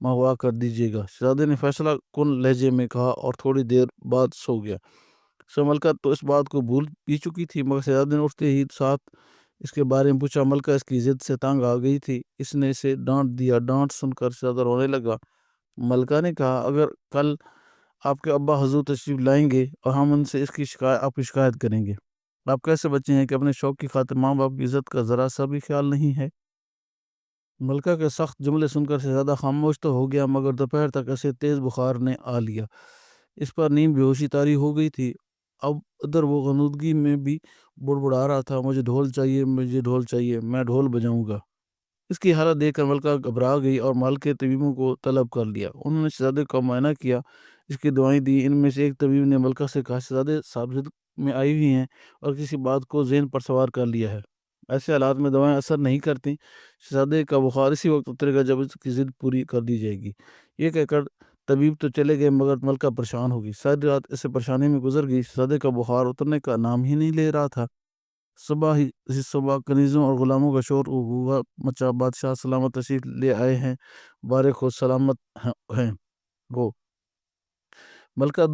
مہوا کر دیجیے گا، شہزادے نے فیصلہ کن لہجے میں کہا اور تھوڑی دیر بعد سو گیا۔ ملکہ تو اس بات کو بھول بھی چکی تھی، مگر شہزادے نے اٹھتے ہی ساتھ اس کے بارے میں پوچھا۔ ملکہ اس کی ضد سے تنگ آ گئی تھی، اس نے اسے ڈانٹ دیا۔ ڈانٹ سن کر شہزادہ رونے لگا۔ ملکہ نے کہا، اگر کل آپ کے ابا حضور تشریف لائیں گے اور ہم ان سے اس کی آپ کی شکایت کریں گے۔ آپ کیسے بچے ہیں کہ اپنے شوق کی خاطر ماں باپ کی عزت کا ذرا سا بھی خیال نہیں ہے؟ ملکہ کے سخت جملے سن کر شہزادہ خاموش تو ہو گیا، مگر دوپہر تک ایسے تیز بخار نے آ لیا، اس پر نیند بے ہوشی طاری ہو گئی تھی۔ اب ادھر وہ غنودگی میں بھی بڑبڑا رہا تھا، مجھے ڈھول چاہیے، مجھے ڈھول چاہیے، میں ڈھول بجاؤں گا۔ اس کی حالت دیکھ کر ملکہ گھبرا گئی اور محل کے طبیبوں کو طلب کر لیا۔ انہوں نے شہزادے کا معائنہ کیا، اس کی دوائیں دی۔ ان میں سے ایک طبیب نے ملکہ سے کہا، شہزادے صاحب ضد میں آئی ہوئی ہیں اور کسی بات کو ذہن پر سوار کر لیا ہے، ایسے حالات میں دوائیں اثر نہیں کرتی، شہزادے کا بخار اسی وقت اترے گا جب اس کی ضد پوری کر دی جائے گی۔ یہ کہہ کر طبیب تو چلے گئے، مگر ملکہ پریشان ہوگی۔ ساری رات اسے پریشانی میں گزر گئی، شہزادے کا بخار اترنے کا نام ہی نہیں لے رہا تھا۔ صبح کنیزوں اور غلاموں کا شور غوغا مچا، بادشاہ سلامت تشریف لے آئے ہیں، بارے خود سلامت ہیں وہ۔ ملکہ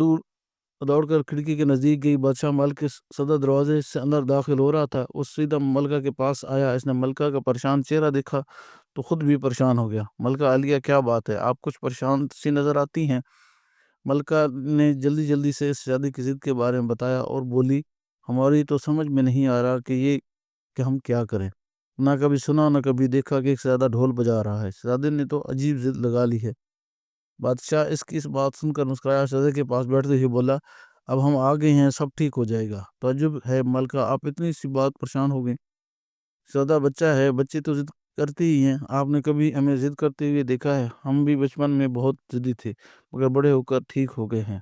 دوڑ کر کھڑکی کے نزدیک گئی۔ بادشاہ محل کے صدر دروازے سے اندر داخل ہو رہا تھا، وہ سیدھا ملکہ کے پاس آیا۔ اس نے ملکہ کا پریشان چہرہ دیکھا تو خود بھی پریشان ہو گیا۔ ملکہ عالیہ، کیا بات ہے؟ آپ کچھ پریشان سی نظر آتی ہیں۔ ملکہ نے جلدی سے اس شادی کی ضد کے بارے میں بتایا اور بولی، ہماری تو سمجھ میں نہیں آ رہا کہ ہم کیا کریں، نہ کبھی سنا نہ کبھی دیکھا کہ ایک شہزادہ ڈھول بجا رہا ہے۔ شہزادے نے تو عجیب ضد لگا لی ہے۔ بادشاہ اس بات سن کر مسکرایا، شہزادے کے پاس بیٹھتے ہوئے بولا، اب ہم آ گئے ہیں، سب ٹھیک ہو جائے گا۔ تعجب ہے ملکہ، آپ اتنی سی بات پریشان ہو گئے؟ شہزادہ بچہ ہے، بچے تو ضد کرتے ہی ہیں، آپ نے کبھی ہمیں ضد کرتے ہوئے دیکھا ہے؟ ہم بھی بچپن میں بہت ضدی تھے، مگر بڑے ہو کر ٹھیک ہو گئے ہیں،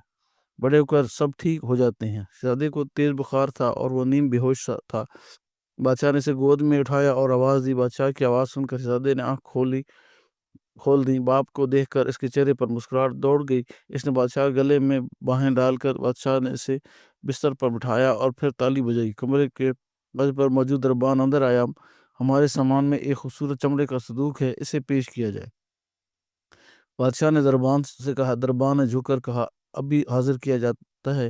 بڑے ہو کر سب ٹھیک ہو جاتے ہیں۔ شہزادے کو تیز بخار تھا اور وہ نیم بے ہوش تھا۔ بادشاہ نے اسے گود میں اٹھایا اور آواز دی۔ بادشاہ کی آواز سن کر شہزادے نے آنکھ کھول دی۔ باپ کو دیکھ کر اس کے چہرے پر مسکراہٹ دوڑ گئی۔ اس نے بادشاہ گلے میں باہیں ڈال کر بادشاہ نے اسے بستر پر بٹھایا اور پھر تالی بجائی۔ کمرے کے بج پر موجود دربان اندر آیا۔ ہمارے سامان میں ایک خوبصورت چمڑے کا صندوق ہے، اسے پیش کیا جائے۔ بادشاہ نے دربان سے کہا۔ دربان نے جھک کر کہا، ابھی حاضر کیا جاتا ہے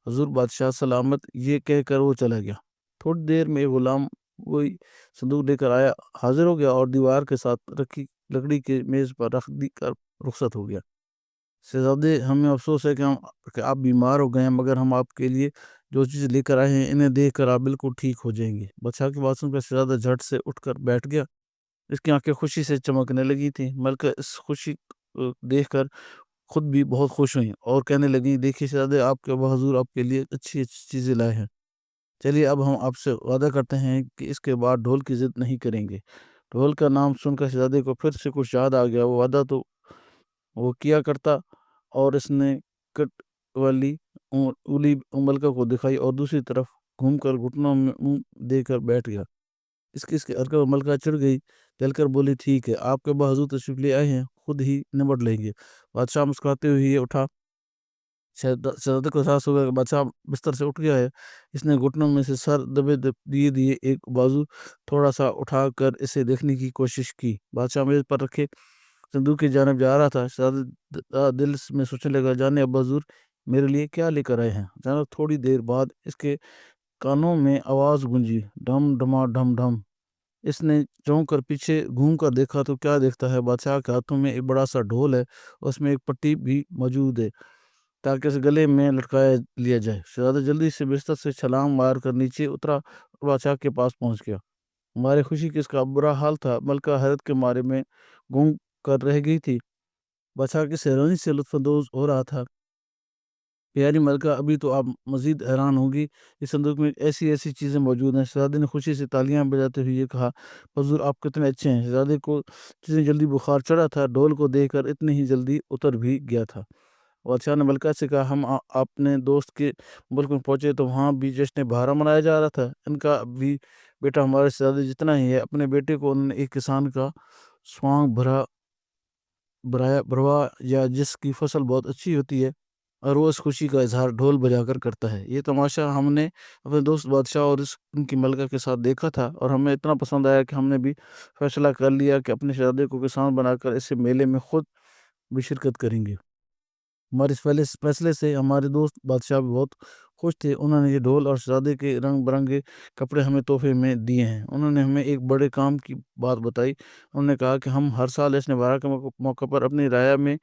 حضور۔ بادشاہ سلامت، یہ کہہ کر وہ چلا گیا۔ تھوڑی دیر میں غلام وہی صندوق لے کر آیا، حاضر ہو گیا اور دیوار کے ساتھ رکھی لکڑی کے میز پر رکھ دی کر رخصت ہو گیا۔ شہزادے، ہمیں افسوس ہے کہ آپ بیمار ہو گئے ہیں، مگر ہم آپ کے لیے جو چیز لے کر آئے ہیں انہیں دیکھ کر آپ بالکل ٹھیک ہو جائیں گے۔ بادشاہ کی بات سن کر شہزادہ جھٹ سے اٹھ کر بیٹھ گیا، اس کی آنکھیں خوشی سے چمکنے لگی تھیں۔ ملکہ اس خوشی دیکھ کر خود بھی بہت خوش ہوئیں اور کہنے لگیں، دیکھیے شہزادے، آپ کے ابا حضور آپ کے لیے اچھی چیزیں لائے ہیں، چلیے اب ہم آپ سے وعدہ کرتے ہیں کہ اس کے بعد ڈھول کی ضد نہیں کریں گے۔ ڈھول کا نام سن کر شہزادے کو پھر سے کچھ یاد آ گیا۔ وہ وعدہ تو وہ کیا کرتا، اور اس نے کٹ والی انگلی ملکہ کو دکھائی اور دوسری طرف گھوم کر گھٹنوں میں منہ دے کر بیٹھ گیا۔ اس کی حرکت پر ملکہ چڑھ گئی، چل کر بولی، ٹھیک ہے، آپ کے ابا حضور تشریف لے آئے ہیں، خود ہی نمٹ لیں گے۔ بادشاہ مسکراتے ہوئے یہ اٹھا۔ شہزادے کو احساس ہو گیا کہ بادشاہ بستر سے اٹھ گیا ہے۔ اس نے گھٹنوں میں سے سر دبے دیے ایک بازو تھوڑا سا اٹھا کر اسے دیکھنے کی کوشش کی۔ بادشاہ میز پر رکھے صندوق کی جانب جا رہا تھا۔ شہزادہ دل میں سوچنے لگا، جانے ابا حضور میرے لیے کیا لے کر آئے ہیں۔ جناب تھوڑی دیر بعد اس کے کانوں میں آواز گونجی، ڈھم ڈھما ڈھم ڈھم۔ اس نے چونک کر پیچھے گھوم کر دیکھا تو کیا دیکھتا ہے، بادشاہ کے ہاتھوں میں ایک بڑا سا ڈھول ہے، اس میں ایک پٹی بھی موجود ہے تاکہ اسے گلے میں لٹکایا لیا جائے۔ شہزادہ جلدی سے بستر سے چھلانگ مار کر نیچے اترا اور بادشاہ کے پاس پہنچ گیا۔ ہمارے خوشی کی اس کا برا حال تھا۔ ملکہ حیرت کے مارے میں گونگ کر رہ گئی تھی۔ بادشاہ کی حیرانی سے لطف اندوز ہو رہا تھا۔ پیاری ملکہ، ابھی تو آپ مزید حیران ہوگی، اس صندوق میں ایسی چیزیں موجود ہیں۔ شہزادے نے خوشی سے تالیاں بجاتے ہوئے یہ کہا، حضور آپ کتنے اچھے ہیں۔ شہزادے کو جتنی جلدی بخار چڑھا تھا، ڈھول کو دیکھ کر اتنی ہی جلدی اتر بھی گیا تھا۔ بادشاہ نے ملکہ سے کہا، ہم اپنے دوست کے ملک میں پہنچے تو وہاں بھی جشن بہارا منایا جا رہا تھا۔ ان کا بھی بیٹا ہمارے شہزادے جتنا ہی ہے۔ اپنے بیٹے کو انہوں نے ایک کسان کا سوانگ بھروا یا جس کی فصل بہت اچھی ہوتی ہے، اور وہ اس خوشی کا اظہار ڈھول بجا کر کرتا ہے۔ یہ تماشا ہم نے اپنے دوست بادشاہ اور ان کی ملکہ کے ساتھ دیکھا تھا، اور ہمیں اتنا پسند آیا کہ ہم نے بھی فیصلہ کر لیا کہ اپنے شہزادے کو کسان بنا کر اسے میلے میں خود بھی شرکت کریں گے۔ ہمارے اس فیصلے سے ہمارے دوست بادشاہ بھی بہت خوش تھے۔ انہوں نے یہ ڈھول اور شہزادے کے رنگ برنگے کپڑے ہمیں تحفے میں دیے ہیں۔ انہوں نے ہمیں ایک بڑے کام کی بات بتائی۔ انہوں نے کہا کہ ہم ہر سال اس نوارہ کے موقع پر اپنی رعایا میں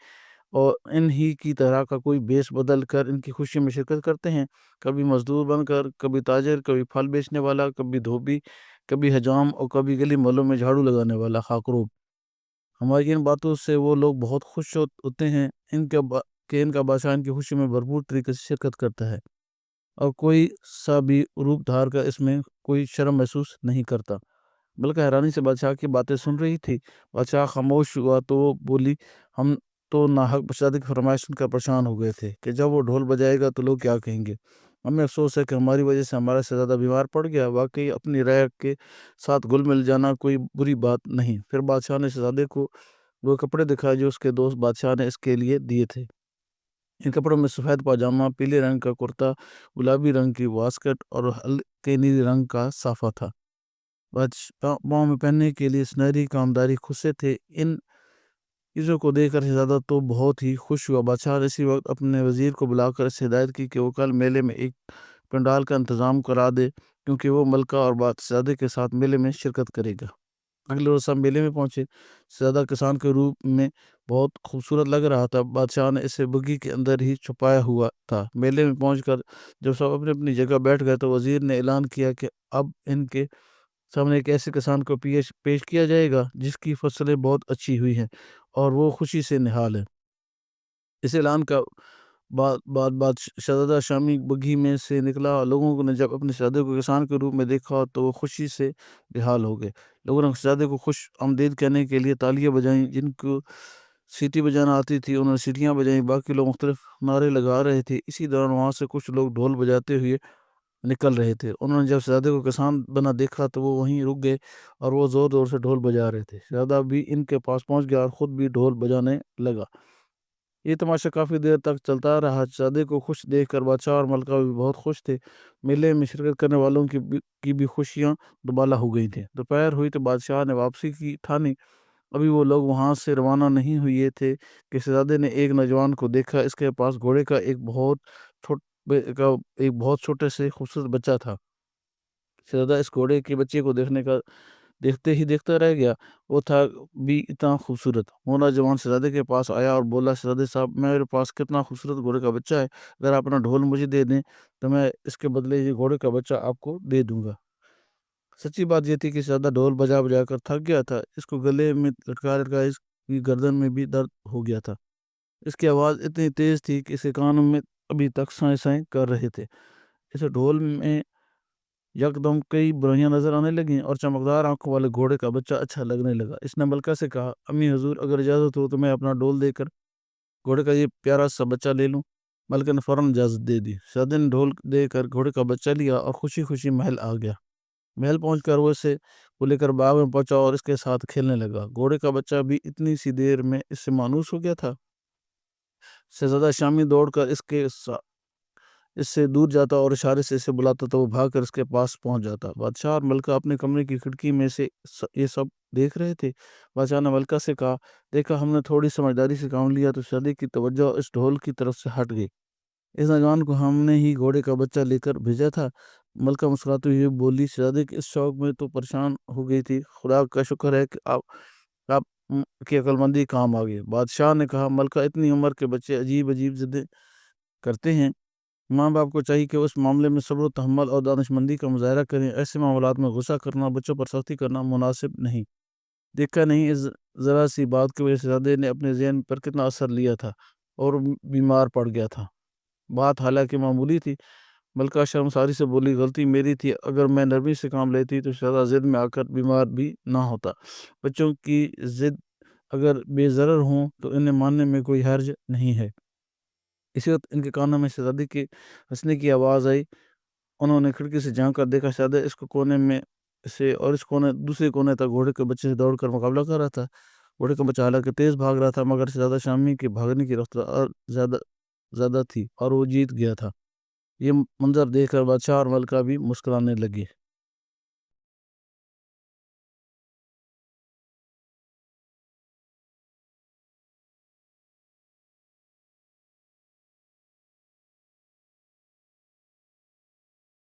اور ان ہی کی طرح کا کوئی بیش بدل کر ان کی خوشی میں شرکت کرتے ہیں، کبھی مزدور بن کر، کبھی تاجر، کبھی پھل بیچنے والا، کبھی دھوبی، کبھی حجام اور کبھی گلی محلوں میں جھاڑو لگانے والا خاکروب۔ ہماری ان باتوں سے وہ لوگ بہت خوش ہوتے ہیں کہ ان کا بادشاہ ان کی خوشی میں بھرپور طریقے سے شرکت کرتا ہے اور کوئی سا بھی روپ دھار کا اس میں کوئی شرم محسوس نہیں کرتا۔ بلکہ حیرانی سے بادشاہ کی باتیں سن رہی تھی۔ بادشاہ خاموش ہوا تو وہ بولی، ہم تو ناحق شہزادے کی فرمائش سن کر پریشان ہو گئے تھے کہ جب وہ ڈھول بجائے گا تو لوگ کیا کہیں گے۔ ہمیں افسوس ہے کہ ہماری وجہ سے ہمارا شہزادہ بیمار پڑ گیا۔ واقعی اپنی رعایا کے ساتھ گل مل جانا کوئی بری بات نہیں۔ پھر بادشاہ نے شہزادے کو وہ کپڑے دکھائے جو اس کے دوست بادشاہ نے اس کے لیے دیے تھے۔ ان کپڑوں میں سفید پاجامہ، پیلے رنگ کا کرتا، گلابی رنگ کی واسکٹ اور ہلکے نیلے رنگ کا صافہ تھا۔ پاؤں میں پہننے کے لیے سنہری کامداری خصے تھے۔ ان چیزوں کو دیکھ کر شہزادہ تو بہت ہی خوش ہوا۔ بادشاہ نے اسی وقت اپنے وزیر کو بلا کر اس ہدایت کی کہ وہ کل میلے میں ایک پنڈال کا انتظام کرا دے، کیونکہ وہ ملکہ اور شہزادے کے ساتھ میلے میں شرکت کرے گا۔ اگلے روز سب میلے میں پہنچے۔ شہزادہ کسان کے روپ میں بہت خوبصورت لگ رہا تھا۔ بادشاہ نے اسے بگھی کے اندر ہی چھپایا ہوا تھا۔ میلے میں پہنچ کر جب سب اپنی اپنی جگہ بیٹھ گئے تو وزیر نے اعلان کیا کہ اب ان کے سامنے ایک ایسے کسان کو پیش کیا جائے گا جس کی فصلیں بہت اچھی ہوئی ہیں اور وہ خوشی سے نہال ہے۔ اس اعلان کا بعد شہزادہ شامی بگھی میں سے نکلا۔ لوگوں نے جب اپنے شہزادے کو کسان کے روپ میں دیکھا تو وہ خوشی سے بحال ہو گئے۔ لوگوں نے شہزادے کو خوش آمدید کہنے کے لیے تالیاں بجائیں۔ جن کو سیٹی بجانا آتی تھی انہوں نے سیٹیاں بجائیں۔ باقی لوگ مختلف نعرے لگا رہے تھے۔ اسی دوران وہاں سے کچھ لوگ ڈھول بجاتے ہوئے نکل رہے تھے۔ انہوں نے جب شہزادے کو کسان بنا دیکھا تو وہ وہیں رک گئے اور وہ زور زور سے ڈھول بجا رہے تھے۔ شہزادہ بھی ان کے پاس پہنچ گیا اور خود بھی ڈھول بجانے لگا۔ یہ تماشا کافی دیر تک چلتا رہا۔ شہزادے کو خوش دیکھ کر بادشاہ اور ملکہ بھی بہت خوش تھے۔ میلے میں شرکت کرنے والوں کی بھی خوشیاں دوبالا ہو گئی تھیں۔ دوپہر ہوئی تو بادشاہ نے واپسی کی ٹھانی۔ ابھی وہ لوگ وہاں سے روانہ نہیں ہوئے تھے کہ شہزادے نے ایک نوجوان کو دیکھا۔ اس کے پاس گھوڑے کا ایک بہت چھوٹے سے خوبصورت بچہ تھا۔ شہزادہ اس گھوڑے کے بچے کو دیکھتا رہ گیا۔ وہ تھا بھی اتنا خوبصورت۔ وہ نوجوان شہزادے کے پاس آیا اور بولا، شہزادے صاحب، میرے پاس کتنا خوبصورت گھوڑے کا بچہ ہے۔ اگر آپ اپنا ڈھول مجھے دے دیں تو میں اس کے بدلے یہ گھوڑے کا بچہ آپ کو دے دوں گا۔ سچی بات یہ تھی کہ شہزادہ ڈھول بجا بجا کر تھک گیا تھا۔ اس کو گلے میں لٹکا اس کی گردن میں بھی درد ہو گیا تھا۔ اس کی آواز اتنی تیز تھی کہ اسے کانوں میں ابھی تک سائیں سائیں کر رہے تھے۔ اسے ڈھول میں یکدم کئی برائیاں نظر آنے لگیں اور چمکدار آنکھوں والے گھوڑے کا بچہ اچھا لگنے لگا۔ اس نے ملکہ سے کہا، امی حضور، اگر اجازت ہو تو میں اپنا ڈھول دے کر گھوڑے کا یہ پیارا سا بچہ لے لوں۔ ملکہ نے فوراً اجازت دے دی۔ شہزادے نے ڈھول دے کر گھوڑے کا بچہ لیا اور خوشی خوشی محل آ گیا۔ محل پہنچ کر وہ اسے لے کر باغ میں پہنچا اور اس کے ساتھ کھیلنے لگا۔ گھوڑے کا بچہ بھی اتنی سی دیر میں اس سے مانوس ہو گیا تھا۔ شہزادہ شامی دوڑ کر اس سے دور جاتا اور اشارے سے اسے بلاتا تو وہ بھاگ کر اس کے پاس پہنچ جاتا۔ بادشاہ اور ملکہ اپنے کمرے کی کھڑکی میں سے یہ سب دیکھ رہے تھے۔ بادشاہ نے ملکہ سے کہا، دیکھا، ہم نے تھوڑی سمجھداری سے کام لیا تو شہزادے کی توجہ اس ڈھول کی طرف سے ہٹ گئی۔ اس نوجوان کو ہم نے ہی گھوڑے کا بچہ لے کر بھیجا تھا۔ ملکہ مسکراتے ہوئے بولی، شہزادے کے اس شوق میں تو پریشان ہو گئی تھی۔ خدا کا شکر ہے کہ آپ کی عقل مندی کام آ گئی۔ بادشاہ نے کہا، ملکہ، اتنی عمر کے بچے عجیب عجیب ضدیں کرتے ہیں۔ ماں باپ کو چاہیے کہ اس معاملے میں صبر و تحمل اور دانش مندی کا مظاہرہ کریں۔ ایسے معاملات میں غصہ کرنا، بچوں پر سختی کرنا مناسب نہیں۔ دیکھا نہیں، اس ذرا سی بات کی وجہ سے شہزادے نے اپنے ذہن پر کتنا اثر لیا تھا اور بیمار پڑ گیا تھا۔ بات حالانکہ معمولی تھی۔ ملکہ شرمساری سے بولی، غلطی میری تھی۔ اگر میں نرمی سے کام لیتی تو شہزادہ ضد میں آ کر بیمار بھی نہ ہوتا۔ بچوں کی ضد اگر بے ضرر ہوں تو انہیں ماننے میں کوئی حرج نہیں ہے۔ اسی وقت ان کے کانوں میں شہزادے کے ہنسنے کی آواز آئی۔ انہوں نے کھڑکی سے جھانک کر دیکھا، شہزادہ اس کو کونے میں سے اور اس دوسرے کونے تک گھوڑے کے بچے سے دوڑ کر مقابلہ کر رہا تھا۔ گھوڑے کا بچہ حالانکہ تیز بھاگ رہا تھا مگر شہزادہ شامی کے بھاگنے کی رفتار زیادہ تھی اور وہ جیت گیا تھا۔ یہ منظر دیکھ کر بادشاہ اور ملکہ بھی مسکرانے لگے۔